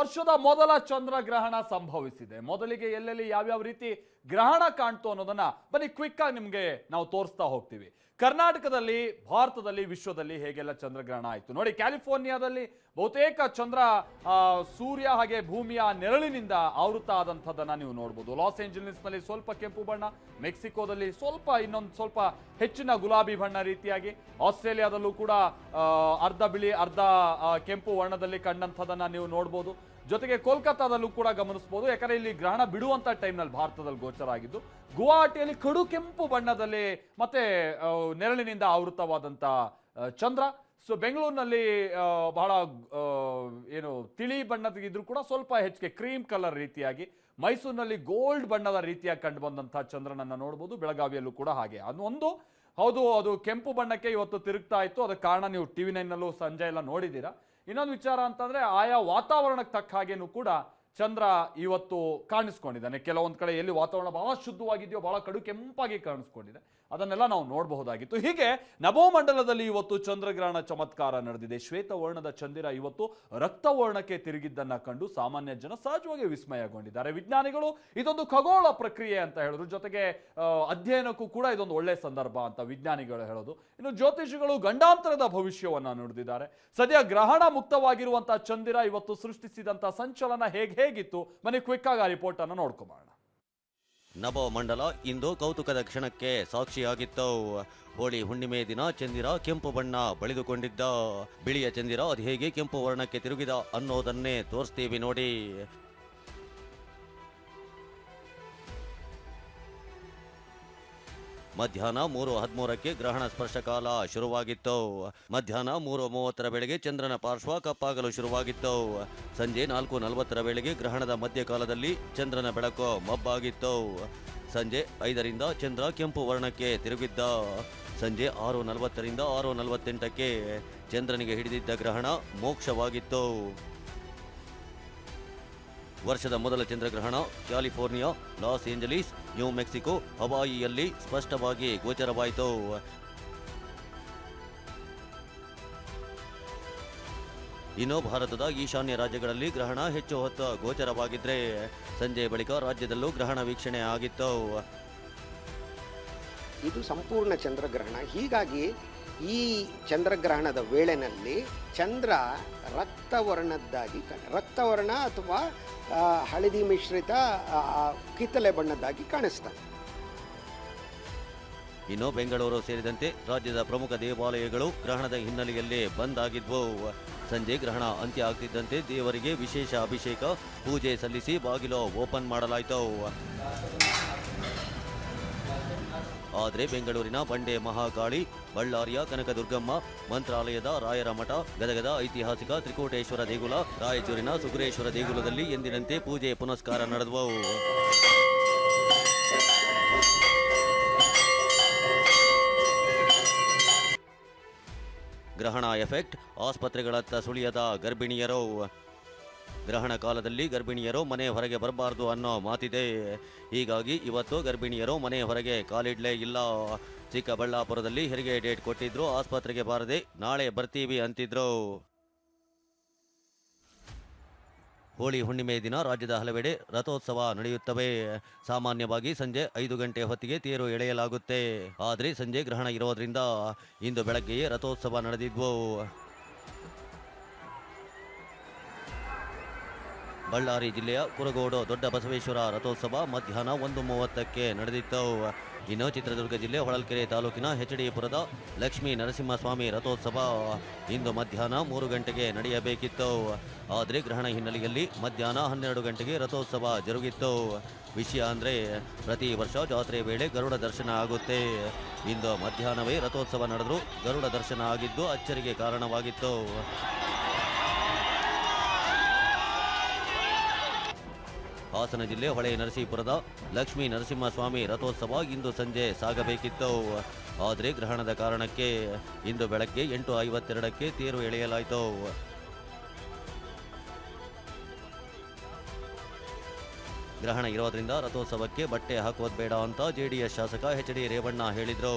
ವರ್ಷದ ಮೊದಲ ಚಂದ್ರಗ್ರಹಣ ಸಂಭವಿಸಿದೆ. ಮೊದಲಿಗೆ ಎಲ್ಲೆಲ್ಲಿ ಯಾವ್ಯಾವ ರೀತಿ ಗ್ರಹಣ ಕಾಣ್ತು ಅನ್ನೋದನ್ನ ಬನ್ನಿ ಕ್ವಿಕ್ ಆಗಿ ನಿಮ್ಗೆ ನಾವು ತೋರಿಸ್ತಾ ಹೋಗ್ತೀವಿ. ಕರ್ನಾಟಕದಲ್ಲಿ, ಭಾರತದಲ್ಲಿ, ವಿಶ್ವದಲ್ಲಿ ಹೇಗೆಲ್ಲ ಚಂದ್ರಗ್ರಹಣ ಆಯಿತು ನೋಡಿ. ಕ್ಯಾಲಿಫೋರ್ನಿಯಾದಲ್ಲಿ ಬಹುತೇಕ ಚಂದ್ರ ಸೂರ್ಯ ಹಾಗೆ ಭೂಮಿಯ ನೆರಳಿನಿಂದ ಆವೃತ ಆದಂಥದ್ದನ್ನ ನೀವು ನೋಡ್ಬೋದು. ಲಾಸ್ ಏಂಜಲೀಸ್ನಲ್ಲಿ ಸ್ವಲ್ಪ ಕೆಂಪು ಬಣ್ಣ, ಮೆಕ್ಸಿಕೋದಲ್ಲಿ ಇನ್ನೊಂದು ಸ್ವಲ್ಪ ಹೆಚ್ಚಿನ ಗುಲಾಬಿ ಬಣ್ಣ ರೀತಿಯಾಗಿ, ಆಸ್ಟ್ರೇಲಿಯಾದಲ್ಲೂ ಕೂಡ ಅರ್ಧ ಬಿಳಿ ಅರ್ಧ ಕೆಂಪು ವರ್ಣದಲ್ಲಿ ಕಂಡಂಥದ್ದನ್ನ ನೀವು ನೋಡ್ಬೋದು. ಜೊತೆಗೆ ಕೋಲ್ಕತ್ತಾದಲ್ಲೂ ಕೂಡ ಗಮನಿಸಬಹುದು, ಯಾಕಂದ್ರೆ ಇಲ್ಲಿ ಗ್ರಹಣ ಬಿಡುವಂತ ಟೈಮ್ನಲ್ಲಿ ಭಾರತದಲ್ಲಿ ಗೋಚರ ಆಗಿದ್ದು. ಗುವಾಹಟಿಯಲ್ಲಿ ಕಡು ಕೆಂಪು ಬಣ್ಣದಲ್ಲಿ ಮತ್ತೆ ನೆರಳಿನಿಂದ ಆವೃತವಾದಂತ ಚಂದ್ರ. ಸೊ ಬೆಂಗಳೂರಿನಲ್ಲಿ ಬಹಳ ಏನು ತಿಳಿ ಬಣ್ಣದಿದ್ರು ಕೂಡ ಸ್ವಲ್ಪ ಹೆಚ್ಚಿಗೆ ಕ್ರೀಮ್ ಕಲರ್ ರೀತಿಯಾಗಿ, ಮೈಸೂರಿನಲ್ಲಿ ಗೋಲ್ಡ್ ಬಣ್ಣದ ರೀತಿಯಾಗಿ ಕಂಡು ಬಂದಂತಹ ಚಂದ್ರನನ್ನ ನೋಡ್ಬೋದು. ಬೆಳಗಾವಿಯಲ್ಲೂ ಕೂಡ ಹಾಗೆ. ಹೌದು, ಅದು ಕೆಂಪು ಬಣ್ಣಕ್ಕೆ ಇವತ್ತು ತಿರುಗ್ತಾ ಇತ್ತು. ಅದಕ್ಕೆ ಕಾರಣ ನೀವು TV9ನಲ್ಲೂ ಸಂಜೆ ಎಲ್ಲ ನೋಡಿದ್ದೀರಾ. ಇನ್ನೊಂದು ವಿಚಾರ ಅಂತಂದ್ರೆ, ಆಯಾ ವಾತಾವರಣಕ್ಕೆ ತಕ್ಕ ಹಾಗೇನೂ ಕೂಡ ಚಂದ್ರ ಇವತ್ತು ಕಾಣಿಸ್ಕೊಂಡಿದ್ದಾನೆ. ಕೆಲವೊಂದು ಕಡೆ ಎಲ್ಲಿ ವಾತಾವರಣ ಬಹಳ ಶುದ್ಧವಾಗಿದೆಯೋ ಬಹಳ ಕಡು ಕೆಂಪಾಗಿ ಕಾಣಿಸ್ಕೊಂಡಿದೆ, ಅದನ್ನೆಲ್ಲ ನಾವು ನೋಡಬಹುದಾಗಿತ್ತು. ಹೀಗೆ ನಭೋಮಂಡಲದಲ್ಲಿ ಇವತ್ತು ಚಂದ್ರಗ್ರಹಣ ಚಮತ್ಕಾರ ನಡೆದಿದೆ. ಶ್ವೇತವರ್ಣದ ಚಂದಿರ ಇವತ್ತು ರಕ್ತವರ್ಣಕ್ಕೆ ತಿರುಗಿದ್ದನ್ನ ಕಂಡು ಸಾಮಾನ್ಯ ಜನ ಸಹಜವಾಗಿ ವಿಸ್ಮಯಗೊಂಡಿದ್ದಾರೆ. ವಿಜ್ಞಾನಿಗಳು ಇದೊಂದು ಖಗೋಳ ಪ್ರಕ್ರಿಯೆ ಅಂತ ಹೇಳಿದ್ರು. ಜೊತೆಗೆ ಅಧ್ಯಯನಕ್ಕೂ ಕೂಡ ಇದೊಂದು ಒಳ್ಳೆ ಸಂದರ್ಭ ಅಂತ ವಿಜ್ಞಾನಿಗಳು ಹೇಳೋದು. ಇನ್ನು ಜ್ಯೋತಿಷಿಗಳು ಗಂಡಾಂತರದ ಭವಿಷ್ಯವನ್ನ ನುಡಿದಿದ್ದಾರೆ. ಸದ್ಯ ಗ್ರಹಣ ಮುಕ್ತವಾಗಿರುವಂತಹ ಚಂದಿರ ಇವತ್ತು ಸೃಷ್ಟಿಸಿದಂತ ಸಂಚಲನ ಹೇಗಿತ್ತು ಮನೆ ಕ್ವಿಕ್ ಆಗಿ ರಿಪೋರ್ಟ್ ಅನ್ನು ನೋಡ್ಕೊಂಬೋಣ. ನಭೋಮಂಡಲ ಇಂದು ಕೌತುಕದ ಕ್ಷಣಕ್ಕೆ ಸಾಕ್ಷಿಯಾಗಿತ್ತು. ಹೋಳಿ ಹುಣ್ಣಿಮೆ ದಿನ ಚಂದಿರ ಕೆಂಪು ಬಣ್ಣ ಬಳಿದುಕೊಂಡಿದ್ದ. ಬಿಳಿಯ ಚಂದಿರ ಅದು ಹೇಗೆ ಕೆಂಪು ವರ್ಣಕ್ಕೆ ತಿರುಗಿದ ಅನ್ನೋದನ್ನೇ ತೋರಿಸ್ತೀವಿ ನೋಡಿ. ಮಧ್ಯಾಹ್ನ 3:13ಕ್ಕೆ ಗ್ರಹಣ ಸ್ಪರ್ಶ ಕಾಲ ಶುರುವಾಗಿತ್ತು. ಮಧ್ಯಾಹ್ನ 3:30 ವೇಳೆಗೆ ಚಂದ್ರನ ಪಾರ್ಶ್ವ ಕಪ್ಪಾಗಲು ಶುರುವಾಗಿತ್ತು. ಸಂಜೆ 4:40 ವೇಳೆಗೆ ಗ್ರಹಣದ ಮಧ್ಯಕಾಲದಲ್ಲಿ ಚಂದ್ರನ ಬೆಳಕು ಮಬ್ಬಾಗಿತ್ತು. ಸಂಜೆ 5ರಿಂದ ಚಂದ್ರ ಕೆಂಪು ವರ್ಣಕ್ಕೆ ತಿರುಗಿದ್ದ. ಸಂಜೆ 6:40ರಿಂದ 6:48ಕ್ಕೆ ಚಂದ್ರನಿಗೆ ಹಿಡಿದಿದ್ದ ಗ್ರಹಣ ಮೋಕ್ಷವಾಗಿತ್ತು. ವರ್ಷದ ಮೊದಲ ಚಂದ್ರಗ್ರಹಣ California, Los Angeles, New Mexico, ಹವಾಯಿಯಲ್ಲಿ ಸ್ಪಷ್ಟವಾಗಿ ಗೋಚರವಾಯಿತು. ಇನ್ನು ಭಾರತದ ಈಶಾನ್ಯ ರಾಜ್ಯಗಳಲ್ಲಿ ಗ್ರಹಣ ಹೆಚ್ಚು ಹೊತ್ತು ಗೋಚರವಾಗಿದ್ರೆ ಸಂಜೆ ಬಳಿಕ ರಾಜ್ಯದಲ್ಲೂ ಗ್ರಹಣ ವೀಕ್ಷಣೆ ಆಗಿತ್ತು. ಇದು ಸಂಪೂರ್ಣ ಚಂದ್ರಗ್ರಹಣ. ಹೀಗಾಗಿ ಈ ಚಂದ್ರಗ್ರಹಣದ ವೇಳೆನಲ್ಲಿ ಚಂದ್ರ ರಕ್ತವರ್ಣ ಅಥವಾ ಹಳದಿ ಮಿಶ್ರಿತ ಕಿತ್ತಳೆ ಬಣ್ಣದ್ದಾಗಿ ಕಾಣಿಸ್ತಾರೆ. ಇನ್ನು ಬೆಂಗಳೂರು ಸೇರಿದಂತೆ ರಾಜ್ಯದ ಪ್ರಮುಖ ದೇವಾಲಯಗಳು ಗ್ರಹಣದ ಹಿನ್ನೆಲೆಯಲ್ಲಿ ಬಂದ್ ಆಗಿದ್ವು. ಸಂಜೆ ಗ್ರಹಣ ಅಂತ್ಯ ಆಗ್ತಿದ್ದಂತೆ ದೇವರಿಗೆ ವಿಶೇಷ ಅಭಿಷೇಕ, ಪೂಜೆ ಸಲ್ಲಿಸಿ ಬಾಗಿಲು ಓಪನ್ ಮಾಡಲಾಯಿತು. ಆದರೆ ಬೆಂಗಳೂರಿನ ಬಂಡೆ ಮಹಾಕಾಳಿ, ಬಳ್ಳಾರಿಯ ಕನಕದುರ್ಗಮ್ಮ, ಮಂತ್ರಾಲಯದ ರಾಯರ ಮಠ, ಗದಗದ ಐತಿಹಾಸಿಕ ತ್ರಿಕೋಟೇಶ್ವರ ದೇಗುಲ, ರಾಯಚೂರಿನ ಸುಗ್ರೇಶ್ವರ ದೇಗುಲದಲ್ಲಿ ಎಂದಿನಂತೆ ಪೂಜೆ ಪುನಸ್ಕಾರ ನಡೆದವು. ಗ್ರಹಣ ಎಫೆಕ್ಟ್ ಆಸ್ಪತ್ರೆಗಳತ್ತ ಸುಳಿಯದ ಗರ್ಭಿಣಿಯರು. ಗ್ರಹಣ ಕಾಲದಲ್ಲಿ ಗರ್ಭಿಣಿಯರು ಮನೆ ಹೊರಗೆ ಬರಬಾರ್ದು ಅನ್ನೋ ಮಾತಿದೆ. ಹೀಗಾಗಿ ಇವತ್ತು ಗರ್ಭಿಣಿಯರು ಮನೆ ಹೊರಗೆ ಕಾಲಿಡ್ಲೇ ಇಲ್ಲ. ಚಿಕ್ಕಬಳ್ಳಾಪುರದಲ್ಲಿ ಹೆರಿಗೆ ಡೇಟ್ ಕೊಟ್ಟಿದ್ರು, ಆಸ್ಪತ್ರೆಗೆ ಬಾರದೆ ನಾಳೆ ಬರ್ತೀವಿ ಅಂತಿದ್ರು. ಹೋಳಿ ಹುಣ್ಣಿಮೆ ದಿನ ರಾಜ್ಯದ ಹಲವೆಡೆ ರಥೋತ್ಸವ ನಡೆಯುತ್ತವೆ. ಸಾಮಾನ್ಯವಾಗಿ ಸಂಜೆ 5 ಗಂಟೆ ಹೊತ್ತಿಗೆ ತೇರು ಎಳೆಯಲಾಗುತ್ತೆ. ಆದರೆ ಸಂಜೆ ಗ್ರಹಣ ಇರೋದ್ರಿಂದ ಇಂದು ಬೆಳಗ್ಗೆಯೇ ರಥೋತ್ಸವ ನಡೆದಿದ್ವು. ಬಳ್ಳಾರಿ ಜಿಲ್ಲೆಯ ಕುರಗೋಡು ದೊಡ್ಡ ಬಸವೇಶ್ವರ ರಥೋತ್ಸವ ಮಧ್ಯಾಹ್ನ 1:30ಕ್ಕೆ ನಡೆದಿತ್ತು. ಇನ್ನು ಚಿತ್ರದುರ್ಗ ಜಿಲ್ಲೆ ಹೊಳಲ್ಕೆರೆ ತಾಲೂಕಿನ ಹೆಚ್ಡಿಪುರದ ಲಕ್ಷ್ಮೀ ನರಸಿಂಹಸ್ವಾಮಿ ರಥೋತ್ಸವ ಇಂದು ಮಧ್ಯಾಹ್ನ 3 ಗಂಟೆಗೆ ನಡೆಯಬೇಕಿತ್ತು. ಆದರೆ ಗ್ರಹಣ ಹಿನ್ನೆಲೆಯಲ್ಲಿ ಮಧ್ಯಾಹ್ನ 12 ಗಂಟೆಗೆ ರಥೋತ್ಸವ ಜರುಗಿತ್ತು. ವಿಷಯ ಅಂದರೆ ಪ್ರತಿ ವರ್ಷ ಜಾತ್ರೆ ವೇಳೆ ಗರುಡ ದರ್ಶನ ಆಗುತ್ತೆ. ಇಂದು ಮಧ್ಯಾಹ್ನವೇ ರಥೋತ್ಸವ ನಡೆದರೂ ಗರುಡ ದರ್ಶನ ಆಗಿದ್ದು ಅಚ್ಚರಿಗೆ ಕಾರಣವಾಗಿತ್ತು. ಹಾಸನ ಜಿಲ್ಲೆ ಹೊಳೆ ನರಸೀಪುರದ ಲಕ್ಷ್ಮೀ ನರಸಿಂಹಸ್ವಾಮಿ ರಥೋತ್ಸವ ಇಂದು ಸಂಜೆ ಸಾಗಬೇಕಿತ್ತು. ಆದರೆ ಗ್ರಹಣದ ಕಾರಣಕ್ಕೆ ಇಂದು ಬೆಳಗ್ಗೆ 8:52ಕ್ಕೆ ತೇರು ಎಳೆಯಲಾಯಿತು. ಗ್ರಹಣ ಇರೋದ್ರಿಂದ ರಥೋತ್ಸವಕ್ಕೆ ಬಟ್ಟೆ ಹಾಕೋದು ಬೇಡ ಅಂತ ಜೆಡಿಎಸ್ ಶಾಸಕ ಎಚ್.ಡಿ. ರೇವಣ್ಣ ಹೇಳಿದ್ರು.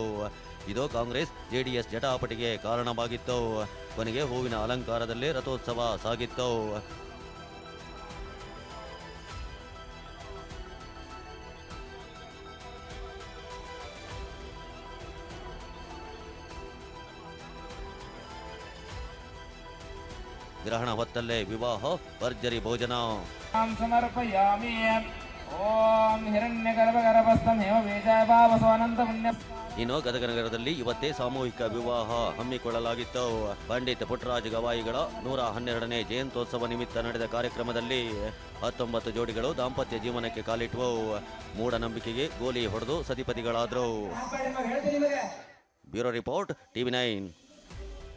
ಇದು ಕಾಂಗ್ರೆಸ್ ಜೆಡಿಎಸ್ ಜಟಾಪಟಿಗೆ ಕಾರಣವಾಗಿತ್ತು. ಕೊನೆಗೆ ಹೂವಿನ ಅಲಂಕಾರದಲ್ಲೇ ರಥೋತ್ಸವ ಸಾಗಿತ್ತು. ಗ್ರಹಣ ಹೊತ್ತಲ್ಲೇ ವಿವಾಹ, ಭರ್ಜರಿ ಭೋಜನ. ಸಮರ್ಪಯಾಮಿ. ಓಂ ಹಿರಣ್ಯಗರ್ಭಗರ್ಭಸ್ಥಂ ಹೇಮಬೀಜಾಭಾವಸೋನಂತ ಪುಣ್ಯ. ಇನ್ನು ಗದಗ ನಗರದಲ್ಲಿ ಇವತ್ತೇ ಸಾಮೂಹಿಕ ವಿವಾಹ ಹಮ್ಮಿಕೊಳ್ಳಲಾಗಿತ್ತು. ಪಂಡಿತ್ ಪುಟ್ಟರಾಜ ಗವಾಯಿಗಳ 112ನೇ ಜಯಂತ್ಯೋತ್ಸವ ನಿಮಿತ್ತ ನಡೆದ ಕಾರ್ಯಕ್ರಮದಲ್ಲಿ 19 ಜೋಡಿಗಳು ದಾಂಪತ್ಯ ಜೀವನಕ್ಕೆ ಕಾಲಿಟ್ಟವು. ಮೂಢನಂಬಿಕೆಗೆ ಗೋಲಿ ಹೊಡೆದು ಸತಿಪತಿಗಳಾದರು. Bureau report, TV9.